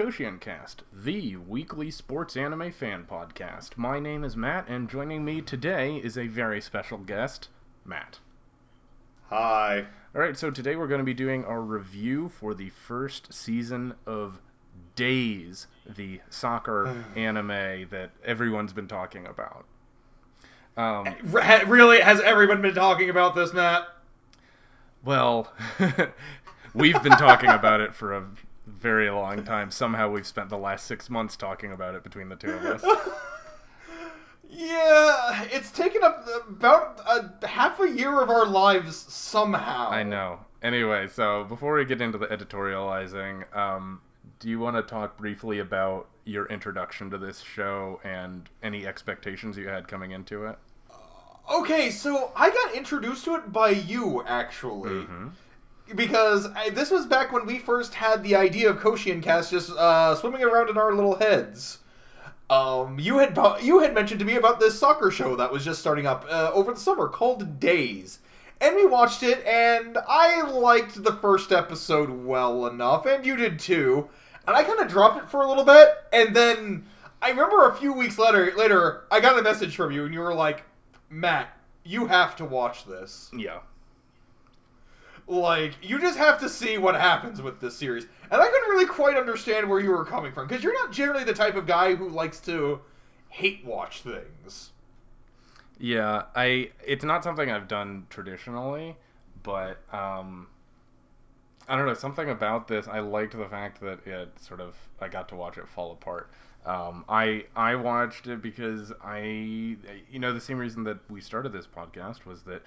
KoshienCast, the weekly sports anime fan podcast. My name is Matt, and joining me today is a very special guest, Matt. Hi. Alright, so today we're going to be doing our review for the first season of Days, the soccer anime that everyone's been talking about. Um, Really, has everyone been talking about this, Matt? well, we've been talking about it for a very long time. Somehow we've spent the last 6 months talking about it between the two of us. Yeah, it's taken up about half a year of our lives I somehow. know. Anyway, so before we get into the editorializing, do you want to talk briefly about your introduction to this show and any expectations you had coming into it? Okay, so I got introduced to it by you, actually. Mm-hmm. Because this was back when we first had the idea of KoshienCast just swimming around in our little heads. You had mentioned to me about this soccer show that was just starting up over the summer called Days, and we watched it, and I liked the first episode well enough, and you did too. And I kind of dropped it for a little bit, and then I remember a few weeks later, I got a message from you, and you were like, "Matt, you have to watch this. Yeah. Like, you just have to see what happens with this series." And I couldn't really quite understand where you were coming from, because you're not generally the type of guy who likes to hate watch things. Yeah, it's not something I've done traditionally, but I don't know, something about this. I liked the fact that it sort of I got to watch it fall apart. I watched it because the same reason that we started this podcast was that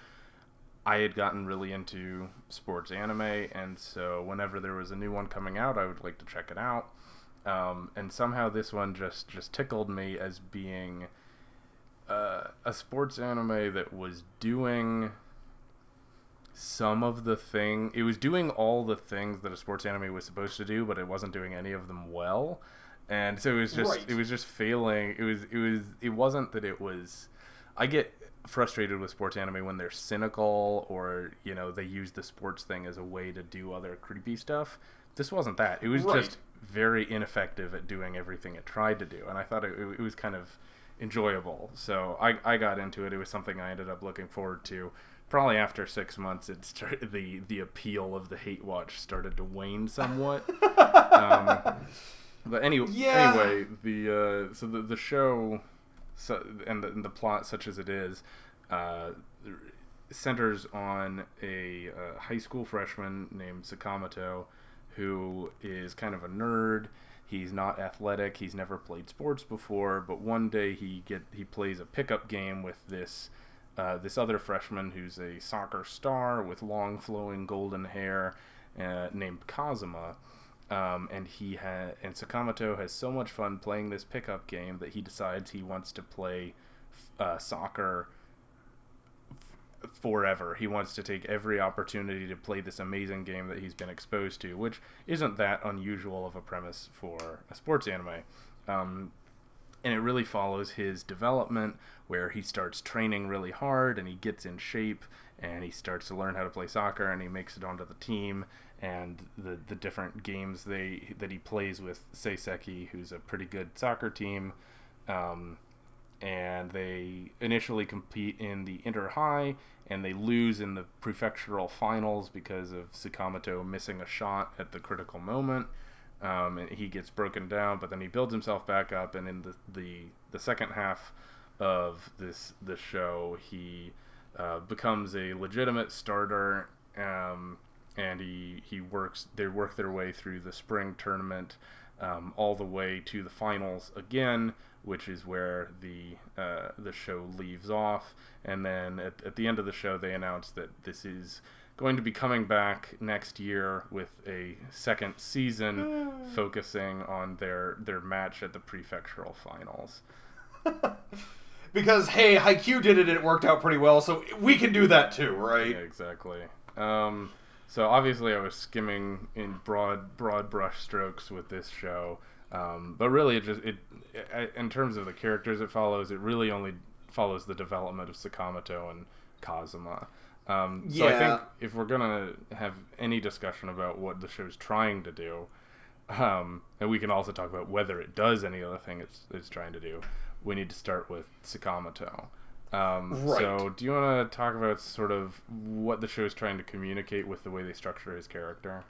I had gotten really into sports anime, and so whenever there was a new one coming out, I would like to check it out. And somehow this one just tickled me as being a sports anime that was doing some of the thing. It was doing all the things that a sports anime was supposed to do, but it wasn't doing any of them well. And so it Right. was just failing. It wasn't that it was. I get frustrated with sports anime when they're cynical or they use the sports thing as a way to do other creepy stuff. This wasn't that. It was Right. just very ineffective at doing everything it tried to do, and I thought it was kind of enjoyable. So I got into it. It was something I ended up looking forward to. Probably after 6 months, the appeal of the hate watch started to wane somewhat. Um, but Yeah. anyway, the show, and the plot, such as it is, uh, centers on a high school freshman named Tsukamoto, who is kind of a nerd. He's not athletic. He's never played sports before, but one day he plays a pickup game with this other freshman who's a soccer star with long flowing golden hair, named Kazuma. And Sakamoto has so much fun playing this pickup game that he decides he wants to play soccer forever. He wants to take every opportunity to play this amazing game that he's been exposed to, which isn't that unusual of a premise for a sports anime. Um, and it really follows his development where he starts training really hard and he gets in shape and he starts to learn how to play soccer and he makes it onto the team, and the different games that he plays with Seiseki, who's a pretty good soccer team. um, and they initially compete in the inter high and they lose in the prefectural finals because of Sakamoto missing a shot at the critical moment. And he gets broken down, but then he builds himself back up. And in the second half of this show, he becomes a legitimate starter. And he works. They work their way through the spring tournament, all the way to the finals again, which is where the show leaves off. And then at the end of the show, they announce that this is going to be coming back next year with a second season focusing on their match at the prefectural finals. Because, hey, Haikyuu did it and it worked out pretty well, so we can do that too, Yeah, right? exactly. Um, so obviously, I was skimming in broad brush strokes with this show, but really, in terms of the characters it follows, it really only follows the development of Sakamoto and Kazuma. So I think Yeah. if we're gonna have any discussion about what the show's trying to do, And we can also talk about whether it does any other thing it's trying to do. We need to start with Tsukamoto. Right. So, do you want to talk about sort of what the show is trying to communicate with the way they structure his character?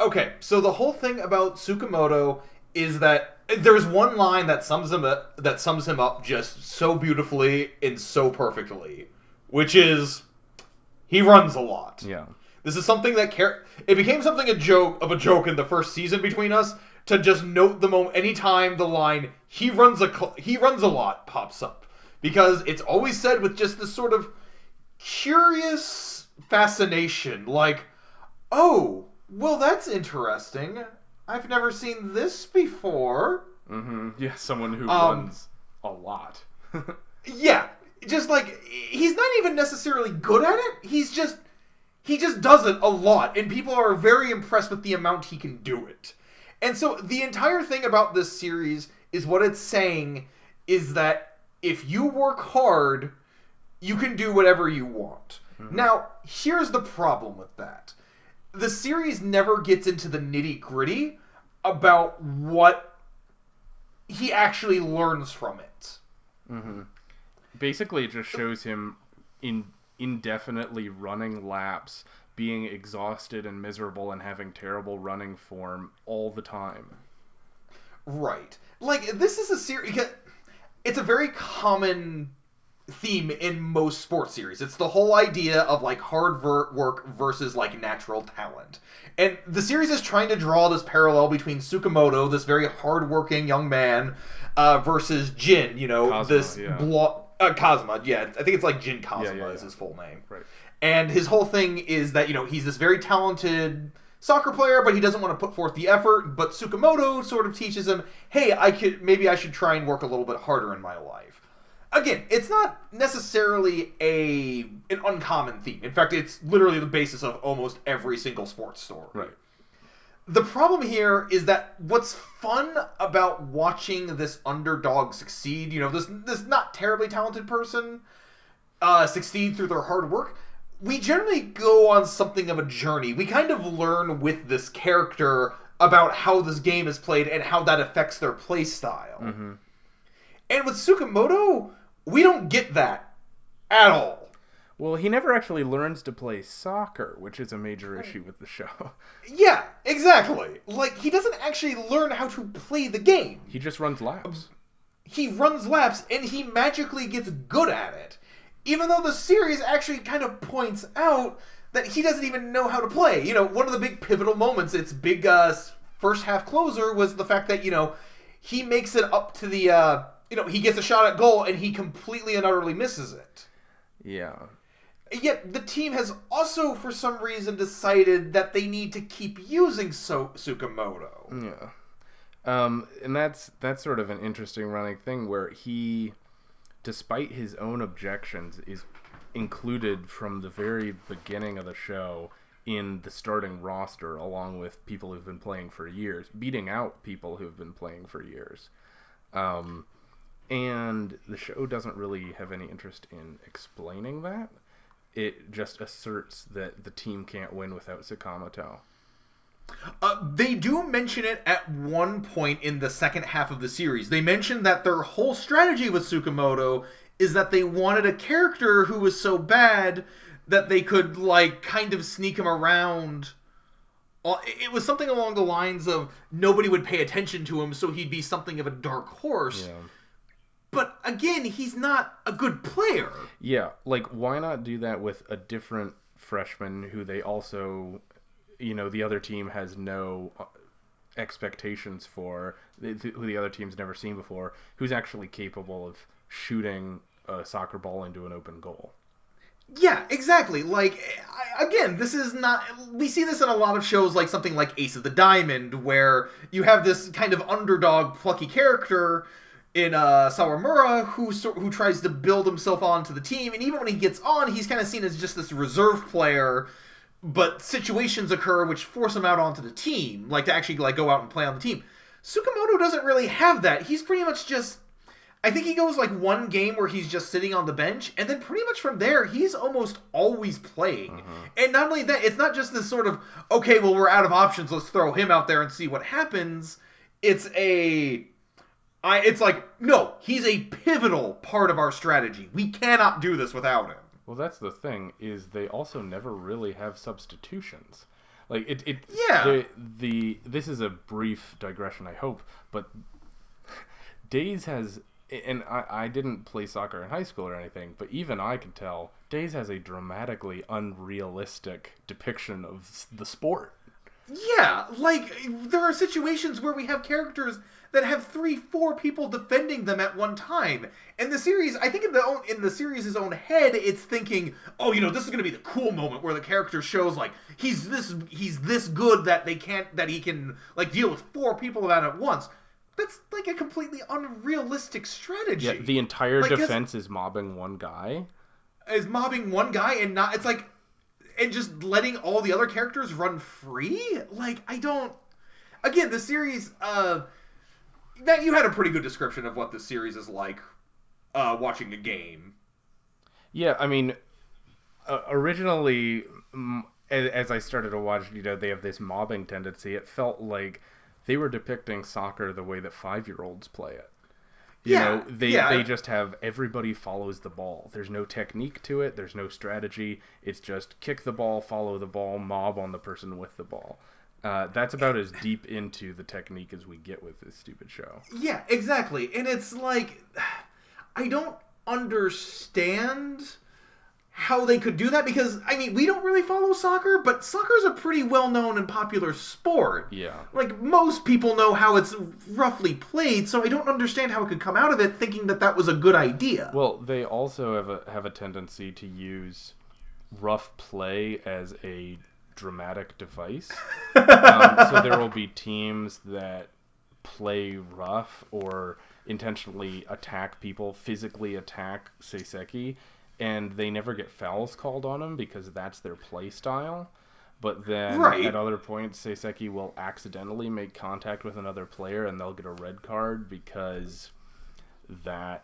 Okay, so the whole thing about Tsukamoto is that there's one line that sums him up just so beautifully and so perfectly, which is he runs a lot. Yeah. This is something that it became something a joke in the first season between us to just note the moment anytime the line he runs a lot pops up because it's always said with just this sort of curious fascination like, "Oh, well that's interesting. I've never seen this before." Yeah, someone who Um runs a lot. yeah, just like he's not even necessarily good at it. He just does it a lot, and people are very impressed with the amount he can do it. And so the entire thing about this series is what it's saying is that if you work hard, you can do whatever you want. Hmm. Now, here's the problem with that. The series never gets into the nitty gritty about what he actually learns from it. Hmm. Basically, it just shows him in indefinitely running laps, being exhausted and miserable, and having terrible running form all the time. Right. Like, this is a series. It's a very common theme in most sports series. It's the whole idea of like work versus like natural talent. And the series is trying to draw this parallel between Tsukamoto, this very hardworking young man, versus Jin, Kazuma, this yeah. Kazuma. Yeah, I think it's like Jin Yeah, yeah, Kazuma is yeah. his full name. Right. And his whole thing is that, he's this very talented soccer player, but he doesn't want to put forth the effort. But Tsukamoto sort of teaches him, hey, maybe I should try and work a little bit harder in my life. Again, it's not necessarily an uncommon theme. In fact, it's literally the basis of almost every single sports story. Right. The problem here is that what's fun about watching this underdog succeed, this not terribly talented person succeed through their hard work, we generally go on something of a journey. We kind of learn with this character about how this game is played and how that affects their play style. Hmm. And with Tsukamoto, we don't get that at all. Well, he never actually learns to play soccer, which is a major issue with the show. Yeah, exactly. Like, he doesn't actually learn how to play the game. He just runs laps. He runs laps and he magically gets good at it. Even though the series actually kind of points out that he doesn't even know how to play. One of the big pivotal moments, its big first half closer, was the fact that, he makes it up to he gets a shot at goal and he completely and utterly misses it. Yeah. Yet the team has also, for some reason, decided that they need to keep using Tsukamoto. Yeah. And that's sort of an interesting running thing where he, despite his own objections, is included from the very beginning of the show in the starting roster along with people who've been playing for years, beating out people who've been playing for years. Um, and the show doesn't really have any interest in explaining that. It just asserts that the team can't win without Sakamoto. They do mention it at one point in the second half of the series. They mention that their whole strategy with Tsukamoto is that they wanted a character who was so bad that they could, like, kind of sneak him around. It was something along the lines of nobody would pay attention to him, so he'd be something of a dark horse. Yeah. But again, he's not a good player. Yeah, like why not do that with a different freshman who they also, the other team has no expectations for, who the other team's never seen before, who's actually capable of shooting a soccer ball into an open goal. Yeah, exactly. Like, again, this is not. We see this in a lot of shows, like something like Ace of the Diamond, where you have this kind of underdog, plucky character in Sawamura who tries to build himself onto the team, and even when he gets on, he's kind of seen as just this reserve player. But situations occur which force him out onto the team, like to actually like go out and play on the team. Tsukamoto doesn't really have that. He's pretty much just I think he goes like one game where he's just sitting on the bench, and then pretty much from there, he's almost always playing. Hmm. And not only that, it's not just this sort of, okay, well, we're out of options, let's throw him out there and see what happens. It's it's like, no, he's a pivotal part of our strategy. We cannot do this without him. Well, that's the thing is they also never really have substitutions. Like Yeah. the this is a brief digression, I hope, but Days has, and I didn't play soccer in high school or anything, but even I can tell Days has a dramatically unrealistic depiction of the sport. Yeah, like there are situations where we have characters that have three, four people defending them at one time. And the series, I think in the series' own head, it's thinking, oh, this is going to be the cool moment where the character shows like he's this good that he can like deal with four people at once. That's like a completely unrealistic Yeah, strategy. the entire Like, cause defense is mobbing one guy. is mobbing one guy and not it's like and just letting all the other characters run free. Like I don't again, the series. Matt, you had a pretty good description of what this series is like. Watching a game. Yeah, I mean, originally, as I started to watch, they have this mobbing tendency. It felt like they were depicting soccer the way that 5-year-olds play it. Yeah, They yeah, just have everybody follows the ball. There's no technique to it. There's no strategy. It's just kick the ball, follow the ball, mob on the person with the ball. That's about as deep into the technique as we get with this stupid show. yeah, exactly. And it's like I don't understand how they could do that because I mean we don't really follow soccer, but soccer's a pretty well known and popular sport. Yeah. Like most people know how it's roughly played, so I don't understand how it could come out of it thinking that that was a good idea. Well, they also have a tendency to use rough play as a dramatic device. So there will be teams that play rough or intentionally attack people, physically attack Seiseki, and they never get fouls called on them because that's their play style. But then at Right, other points, Seiseki will accidentally make contact with another player and they'll get a red card because that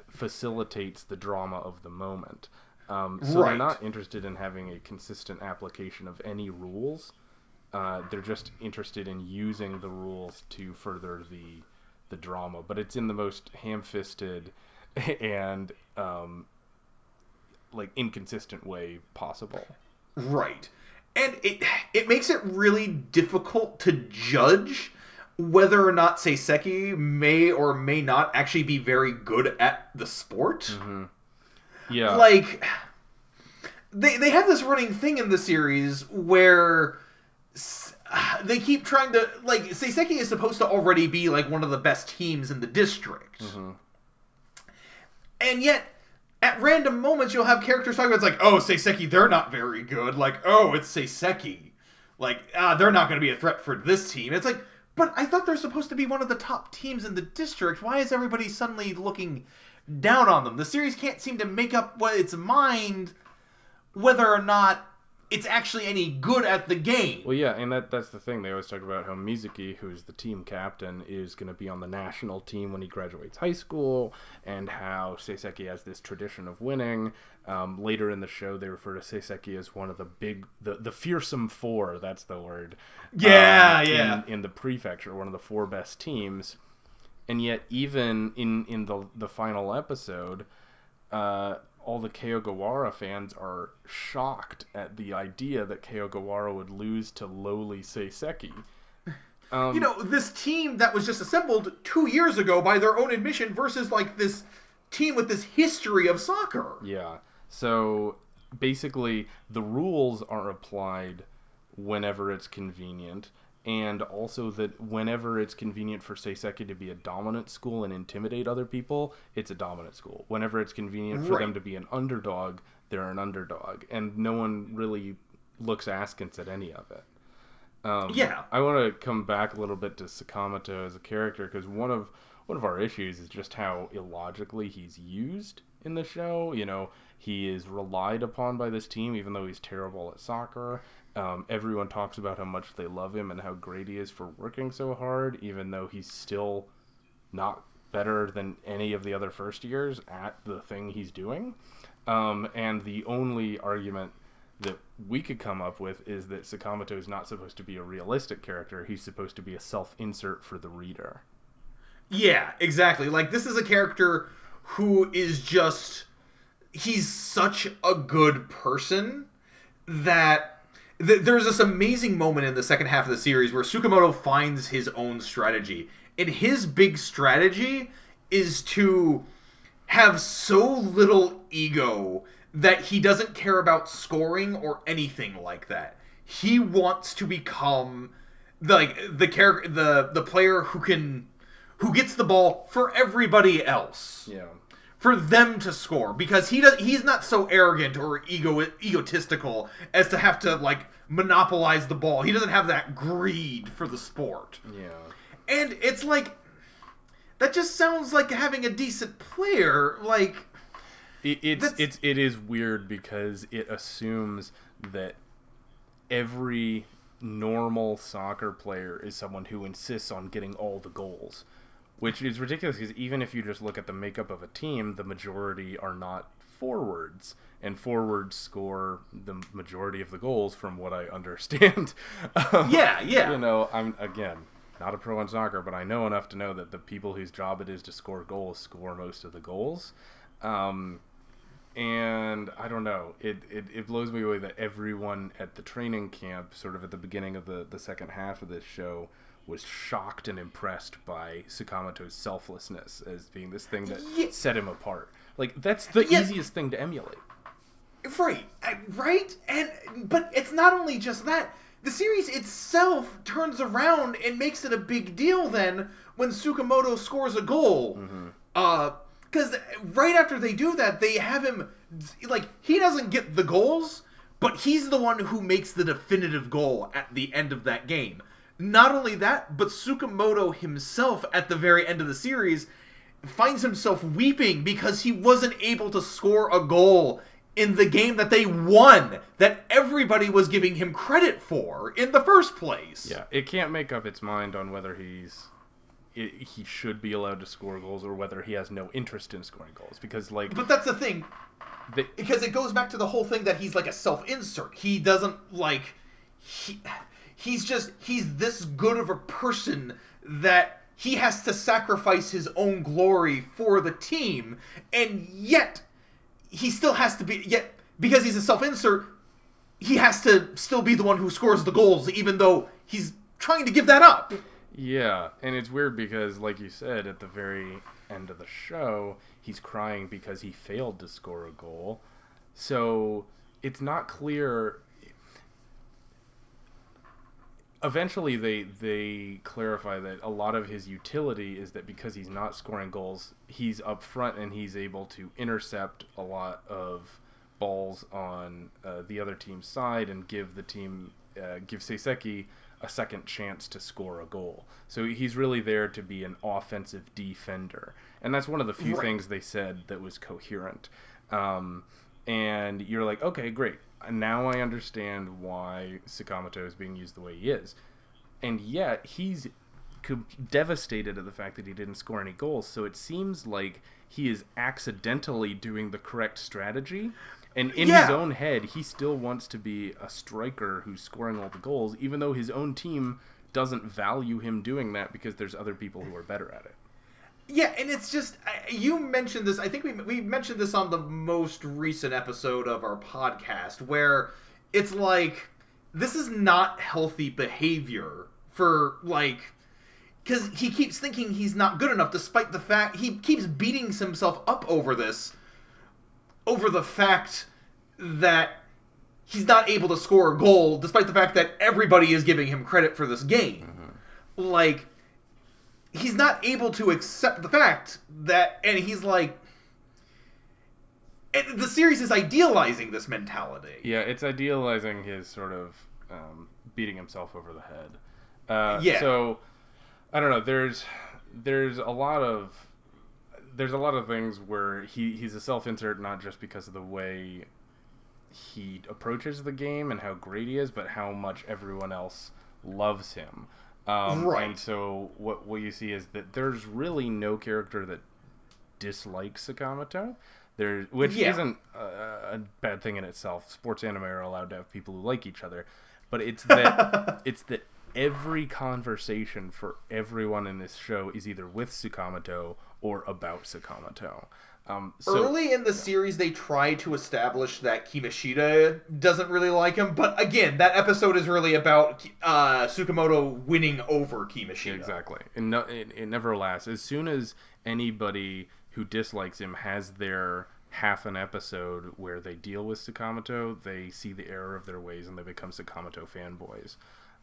facilitates the drama of the moment. So they're right. not interested in having a consistent application of any rules. They're just interested in using the rules to further the drama, but it's in the most ham-fisted and like inconsistent way possible. Right. And it makes it really difficult to judge whether or not Seiseki may or may not actually be very good at the sport. Hmm. Yeah. Like they have this running thing in the series where they keep trying to like Seiseki is supposed to already be like one of the best teams in the district. Hmm. And yet at random moments you'll have characters talking about it's like, oh, Seiseki, they're not very good. Like, oh, it's Seiseki. Like, they're not going to be a threat for this team. It's like, but I thought they're supposed to be one of the top teams in the district. Why is everybody suddenly looking down on them? The series can't seem to make up what its mind whether or not it's actually any good at the game. Well, yeah, and that's the thing. They always talk about how Mizuki, who's the team captain, is going to be on the national team when he graduates high school, and how Seiseki has this tradition of winning. Later in the show, they refer to Seiseki as one of the fearsome four. That's the word. Yeah, yeah. In the prefecture, one of the four best teams, and yet even in the final episode, all the Kayogawara fans are shocked at the idea that Kayogawara would lose to lowly Seiseki. Um, This team that was just assembled 2 years ago by their own admission versus like this team with this history of soccer. yeah. So basically, the rules are applied whenever it's convenient, and also that whenever it's convenient for Seiseki to be a dominant school and intimidate other people, it's a dominant school. Whenever it's convenient for them Right. to be an underdog, they're an underdog, and no one really looks askance at any of it. Yeah. I want to come back a little bit to Sakamoto as a character because one of our issues is just how illogically he's used in the show. He is relied upon by this team even though he's terrible at soccer. Everyone talks about how much they love him and how great he is for working so hard, even though he's still not better than any of the other first years at the thing he's doing. And the only argument that we could come up with is that Sakamoto is not supposed to be a realistic character. He's supposed to be a self-insert for the reader. Yeah, exactly. Like, this is a character who is just. He's such a good person that. There's this amazing moment in the second half of the series where Tsukamoto finds his own strategy. And his big strategy is to have so little ego that he doesn't care about scoring or anything like that. He wants to become the character, the player who gets the ball for everybody else, Yeah. for them to score, because he's not so arrogant or egotistical as to have to like monopolize the ball. He doesn't have that greed for the sport. Yeah. And it's like that just sounds like having a decent player. Like that's It is weird because it assumes that every normal soccer player is someone who insists on getting all the goals, which is ridiculous because even if you just look at the makeup of a team, the majority are not forwards, and forwards score the majority of the goals, from what I understand. um, yeah, yeah. I'm again not a pro in soccer, but I know enough to know that the people whose job it is to score goals score most of the goals. Um, and I don't know, it blows me away that everyone at the training camp, sort of at the beginning of the second half of this show, was shocked and impressed by Sakamoto's selflessness as being this thing that Yeah, set him apart. Like, that's the yeah, easiest thing to emulate. right, right, and but it's not only just that. The series itself turns around and makes it a big deal then when Tsukamoto scores a goal. Mm-hmm. Uh, because right after they do that, they have him like he doesn't get the goals, but he's the one who makes the definitive goal at the end of that game. Not only that, but Tsukamoto himself at the very end of the series finds himself weeping because he wasn't able to score a goal in the game that they won, that everybody was giving him credit for in the first place. Yeah, it can't make up its mind on whether he should be allowed to score goals or whether he has no interest in scoring goals, because like But that's the thing, they, because it goes back to the whole thing that he's like a self-insert. He doesn't like he he's this good of a person that he has to sacrifice his own glory for the team, and yet he still has to be, yet because he's a self-insert, he has to still be the one who scores the goals even though he's trying to give that up. Yeah, and it's weird because, like you said, at the very end of the show, he's crying because he failed to score a goal. So it's not clear. Eventually, they clarify that a lot of his utility is that because he's not scoring goals, he's up front and he's able to intercept a lot of balls on the other team's side and give Seiseki a second chance to score a goal. So he's really there to be an offensive defender, and that's one of the few Right. things they said that was coherent. Um, and you're like, okay, great. Now I understand why Sakamoto is being used the way he is. And yet he's devastated at the fact that he didn't score any goals. So it seems like he is accidentally doing the correct strategy. And in his Yeah. own head, he still wants to be a striker who's scoring all the goals, even though his own team doesn't value him doing that because there's other people who are better at it. Yeah, and it's just you mentioned this. I think we mentioned this on the most recent episode of our podcast, where it's like this is not healthy behavior for like because he keeps thinking he's not good enough, despite the fact he keeps beating himself up over this, over the fact that he's not able to score a goal, despite the fact that everybody is giving him credit for this game. Mm-hmm. Like he's not able to accept the fact that, and he's like, the series is idealizing this mentality. Yeah, it's idealizing his sort of beating himself over the head. Yeah, So I don't know. There's a lot of there's a lot of things where he's a self-insert not just because of the way he approaches the game and how great he is, but how much everyone else loves him. And Right. so what you see is that there's really no character that dislikes Sakamoto. There, which Yeah. isn't a bad thing in itself. Sports anime are allowed to have people who like each other, but it's that every conversation for everyone in this show is either with Sakamoto or about Sakamoto. So Early in the yeah, series, they try to establish that Kimishita doesn't really like him, but again, that episode is really about Tsukamoto winning over Kimishita. exactly. And no, it never lasts. As soon as anybody who dislikes him has their half an episode where they deal with Sakamoto, they see the error of their ways and they become Sakamoto fanboys.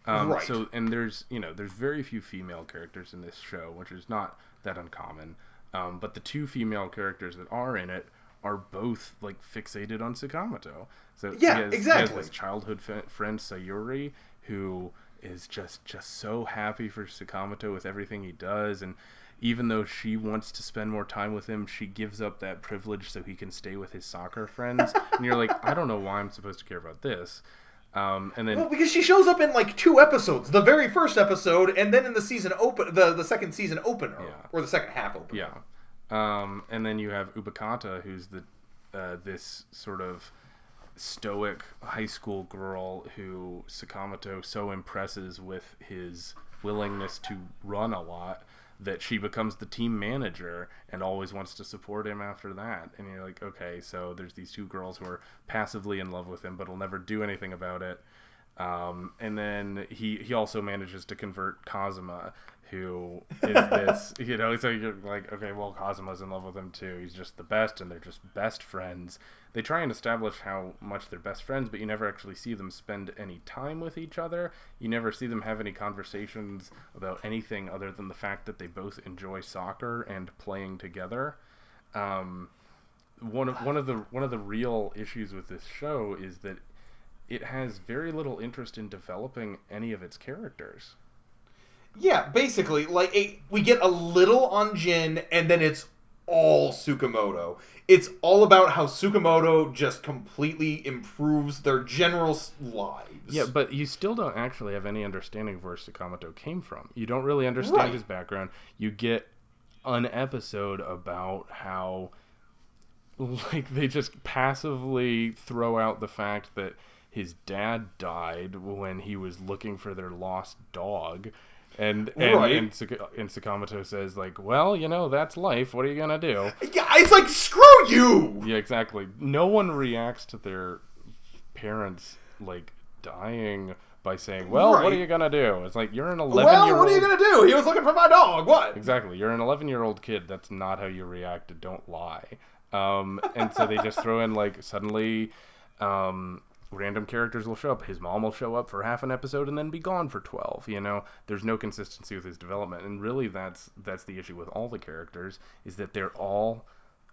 Right. So there's very few female characters in this show, which is not that uncommon. But the two female characters that are in it are both like fixated on Sakamoto. So he Yeah, has he has exactly. this childhood friend Sayuri who is just so happy for Sakamoto with everything he does, and even though she wants to spend more time with him, she gives up that privilege so he can stay with his soccer friends. And you're like, I don't know why I'm supposed to care about this. And then Well, because she shows up in like two episodes, the very first episode, and then in the season open, the second season opener, yeah, or the second half yeah. opener. And then you have Ubakata, who's the this sort of stoic high school girl who Sakamoto so impresses with his willingness to run a lot that she becomes the team manager and always wants to support him after that. And you're like, okay, so there's these two girls who are passively in love with him but will never do anything about it. And then he also manages to convert Kazuma, who is this, so you're like, okay, well, Kazuma's in love with him too. He's just the best, and they're just best friends. They try and establish how much they're best friends, but you never actually see them spend any time with each other. You never see them have any conversations about anything other than the fact that they both enjoy soccer and playing together. Um, one of the real issues with this show is that it has very little interest in developing any of its characters. Yeah, basically, like we get a little on Jin, and then it's all Tsukamoto. It's all about how Tsukamoto just completely improves their general Yeah, lives. but you still don't actually have any understanding of where Sakamoto came from. You don't really understand Right. his background. You get an episode about how like they just passively throw out the fact that his dad died when he was looking for their lost dog. And Right. Sakamoto says like, well, that's life. What are you gonna do? Yeah, it's like screw you. Yeah, exactly. No one reacts to their parents like dying by saying, "Well, what are Right. you gonna do?" It's like you're an 11 Well, year what are you old. gonna do? He was looking for my dog. What? Exactly, you're an 11-year-old kid. That's not how you reacted. Don't lie. And so they just throw in like suddenly, random characters will show up. His mom will show up for half an episode and then be gone for 12. There's no consistency with his development, and really that's the issue with all the characters is that they're all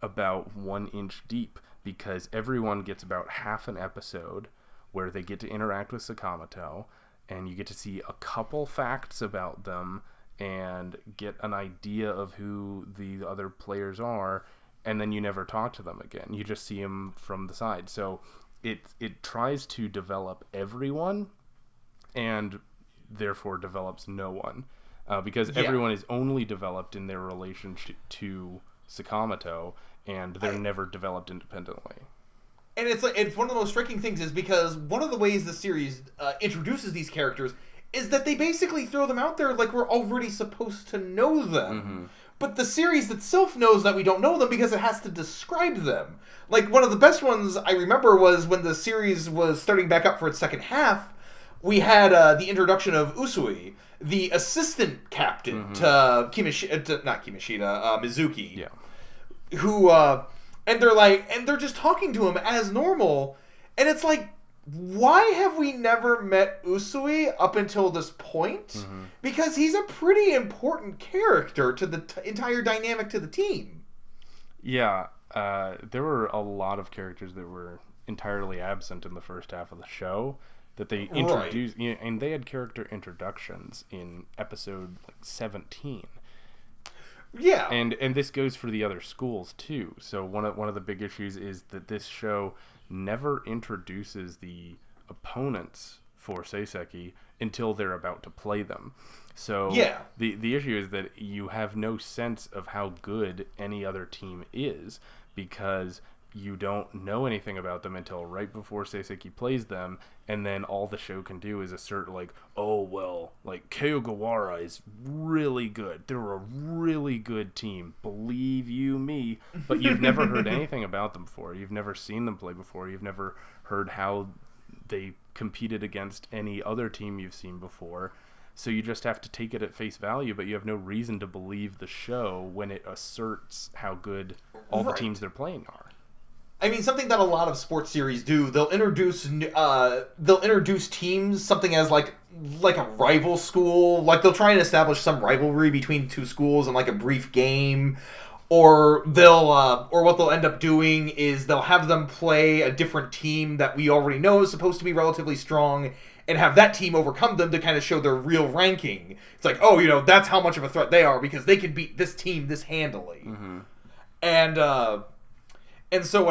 about 1 inch deep because everyone gets about half an episode where they get to interact with Sakamoto and you get to see a couple facts about them and get an idea of who the other players are, and then you never talk to them again. You just see them from the side. So it tries to develop everyone and therefore develops no one, because Yeah. everyone is only developed in their relationship to Sakamoto, and they're I, never developed independently. and it's like it's one of the most striking things is because one of the ways the series introduces these characters is that they basically throw them out there like we're already supposed to know them. Mm-hmm. But the series itself knows that we don't know them because it has to describe them. Like one of the best ones I remember was when the series was starting back up for its second half. We had the introduction of Usui, the assistant captain Mm-hmm. to not Kimishita, Mizuki, Yeah. who and they're just talking to him as normal, and it's like, why have we never met Usui up until this point? Mm-hmm. Because he's a pretty important character to the entire dynamic to the team. Yeah, there were a lot of characters that were entirely absent in the first half of the show that they Right. introduced, and they had character introductions in episode like 17. Yeah. And this goes for the other schools too. So one of the big issues is that this show never introduces the opponents for Seiseki until they're about to play them. So Yeah. the issue is that you have no sense of how good any other team is because you don't know anything about them until right before Seiseki plays them, and then all the show can do is assert like, oh well, like Kayogawara is really good. They're a really good team. Believe you me. But you've never heard anything about them before. You've never seen them play before. You've never heard how they competed against any other team you've seen before. So you just have to take it at face value, but you have no reason to believe the show when it asserts how good all the teams Right. they're playing are. I mean, something that a lot of sports series do. They'll introduce teams something as like a rival school. Like they'll try and establish some rivalry between two schools in like a brief game, or what they'll end up doing is they'll have them play a different team that we already know is supposed to be relatively strong, and have that team overcome them to kind of show their real ranking. It's like, oh, that's how much of a threat they are because they can beat this team this handily. Mm-hmm. And so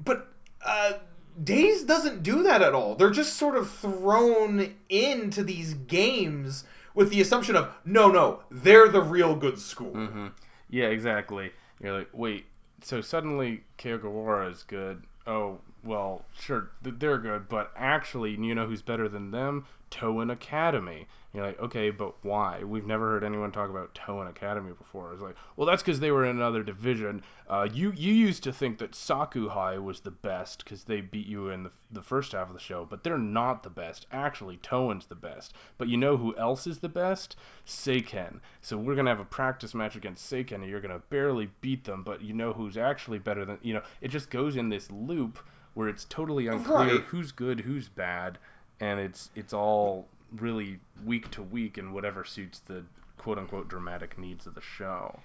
but uh Days doesn't do that at all. They're just sort of thrown into these games with the assumption of no, they're the real good school. Mm-hmm. Yeah, exactly. You're like, wait, so suddenly Kayogawara is good. Oh, well, sure, they're good, but actually, you know who's better than them? Toen Academy. You're like, okay, but why? We've never heard anyone talk about Toen Academy before. It's like, well, that's because they were in another division. You used to think that Sakuhai was the best because they beat you in the first half of the show, but they're not the best. Actually, Toen's the best. But you know who else is the best? Seiken. So we're gonna have a practice match against Seiken, and you're gonna barely beat them, but you know who's actually better than It just goes in this loop where it's totally unclear Right. who's good, who's bad, and it's all really week to week and whatever suits the quote unquote dramatic needs of the show.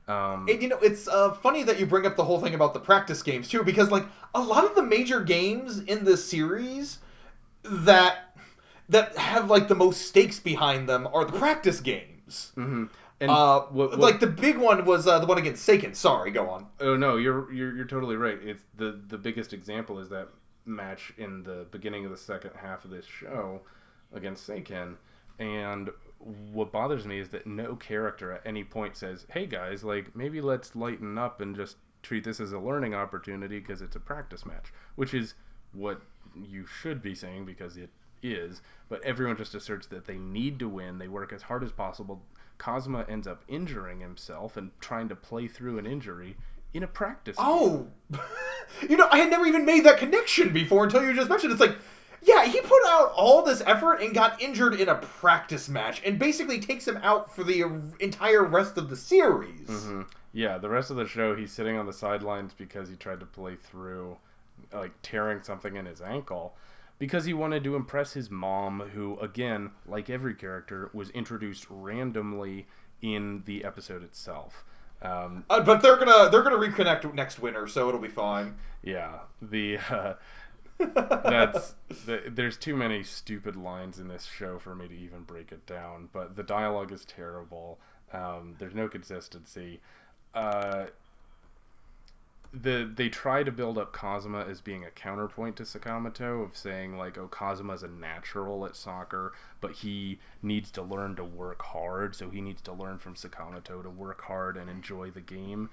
Um, And it's funny that you bring up the whole thing about the practice games too, because like a lot of the major games in this series that have like the most stakes behind them are the practice games. hmm And Uh, what like the big one was the one against Seiken. Sorry, go on. Oh no, you're totally right. It's the biggest example is that match in the beginning of the second half of this show against Seiken, and what bothers me is that no character at any point says, "Hey guys, like maybe let's lighten up and just treat this as a learning opportunity because it's a practice match," which is what you should be saying because it is. But everyone just asserts that they need to win. They work as hard as possible. Kazuma ends up injuring himself and trying to play through an injury in a practice game. Oh, I had never even made that connection before until you just mentioned. It's like, yeah, he put out all this effort and got injured in a practice match, and basically takes him out for the entire rest of the series. Yeah, the rest of the show he's sitting on the sidelines because he tried to play through like tearing something in his ankle because he wanted to impress his mom who again, like every character, was introduced randomly in the episode itself. Um, But they're gonna reconnect next winter, so it'll be fine. yeah, that's there's too many stupid lines in this show for me to even break it down, but the dialogue is terrible. There's no consistency. Uh, they try to build up Kazuma as being a counterpoint to Sakamoto of saying like, oh, Kazuma's a natural at soccer, but he needs to learn to work hard, so he needs to learn from Sakamoto to work hard and enjoy the game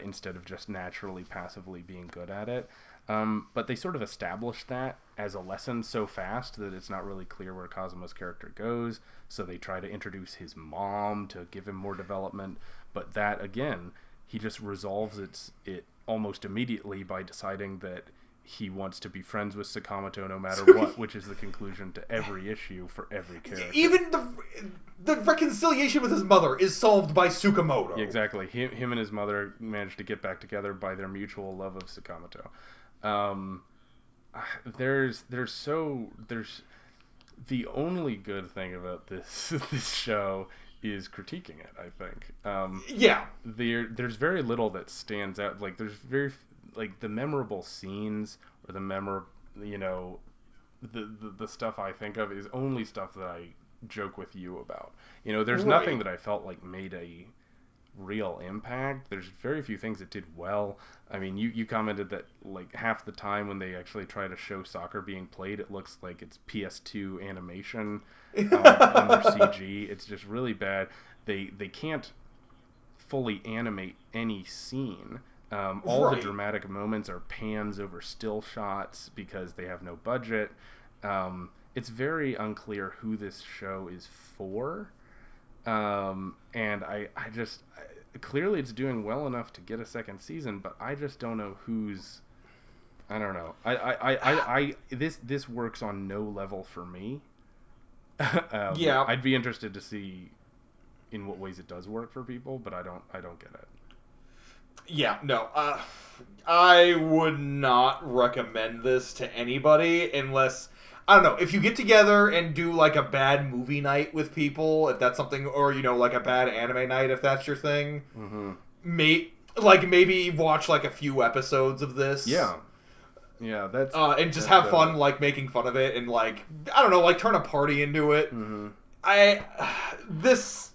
instead of just naturally passively being good at it. But they sort of established that as a lesson so fast that it's not really clear where Kazuma's character goes. So they try to introduce his mom to give him more development, but that again, he just resolves it almost immediately by deciding that he wants to be friends with Sakamoto no matter what, which is the conclusion to every issue for every character. Even the reconciliation with his mother is solved by Yeah, Tsukamoto. exactly. Him and his mother managed to get back together by their mutual love of Sakamoto. Um, there's the only good thing about this this show is critiquing it. I think Yeah. there's very little that stands out. Like there's very like the memorable scenes or the memorable you know the stuff I think of is only stuff that I joke with you about. There's nothing Right. that I felt like made a real impact. There's very few things it did well. I mean, you commented that like half the time when they actually try to show soccer being played, it looks like it's PS2 animation on their CG. It's just really bad. They can't fully animate any scene. All the Right. dramatic moments are pans over still shots because they have no budget. It's very unclear who this show is for. And I just clearly it's doing well enough to get a second season, but I just don't know who's. I don't know. This works on no level for me. Yeah. I'd be interested to see in what ways it does work for people, but I don't get it. Yeah, no. I would not recommend this to anybody unless I don't know if you get together and do like a bad movie night with people, if that's something, or like a bad anime night, if that's your thing. Hmm. Maybe watch like a few episodes of this, Yeah, yeah, that's and just that have does fun it. like making fun of it and like I don't know, like turn a party into it. Hmm. I this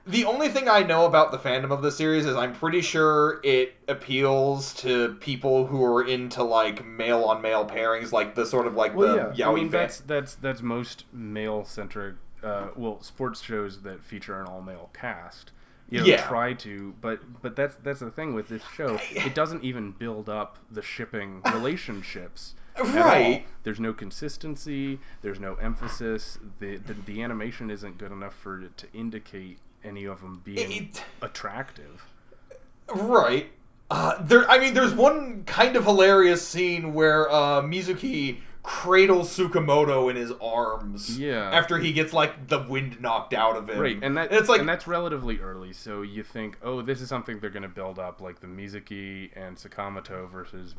The only thing I know about the fandom of the series is I'm pretty sure it appeals to people who are into like male on male pairings, like the sort of like Well, the yeah. I yaoi mean, fan. that's most male centric. Well, sports shows that feature an all male cast, Yeah. try to. But that's the thing with this show. It doesn't even build up the shipping relationships at all. Right. There's no consistency. There's no emphasis. The animation isn't good enough for it to indicate any of them being It, attractive. right. There's one kind of hilarious scene where Mizuki cradles Tsukamoto in his arms Yeah. after he gets like the wind knocked out of Right, him, and it's like, that's relatively early, so you think, oh, this is something they're going to build up, like the Mizuki and Sakamoto versus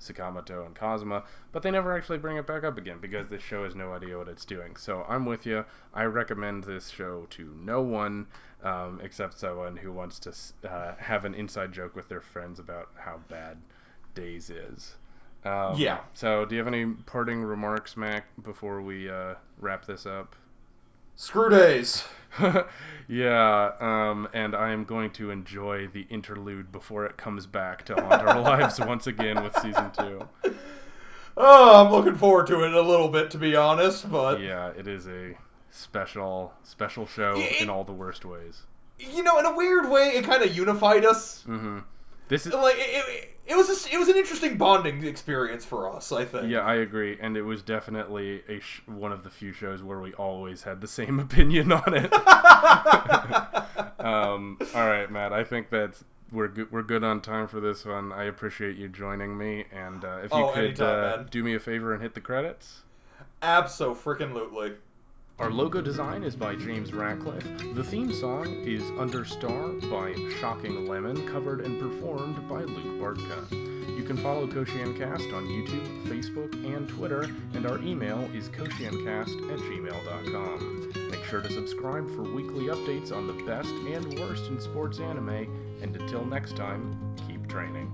Sakamoto and Kazuma, but they never actually bring it back up again because this show has no idea what it's doing. So I'm with you. I recommend this show to no one except someone who wants to have an inside joke with their friends about how bad Days is. yeah. So do you have any parting remarks, Mac, before we wrap this up? Screw days. Yeah, and I am going to enjoy the interlude before it comes back to haunt our lives once again with season two. Oh, I'm looking forward to it a little bit, to be honest. But Yeah, it is a special show in it, all the worst ways. in a weird way, it kind of unified us. Hmm. This is Like it was an interesting bonding experience for us, I Yeah, think. I agree, and it was definitely one of the few shows where we always had the same opinion on it. All right, Matt. I think we're good on time for this one. I appreciate you joining me, and if you Oh, could anytime, man. do me a favor and hit the credits. Abso-freaking-lutely. Our logo design is by James Ratcliffe. The theme song is Under Star by Shocking Lemon, covered and performed by Luke Bartka. You can follow KoshienCast on YouTube, Facebook, and Twitter, and our email is koshiencast@gmail.com. Make sure to subscribe for weekly updates on the best and worst in sports anime, and until next time, keep training.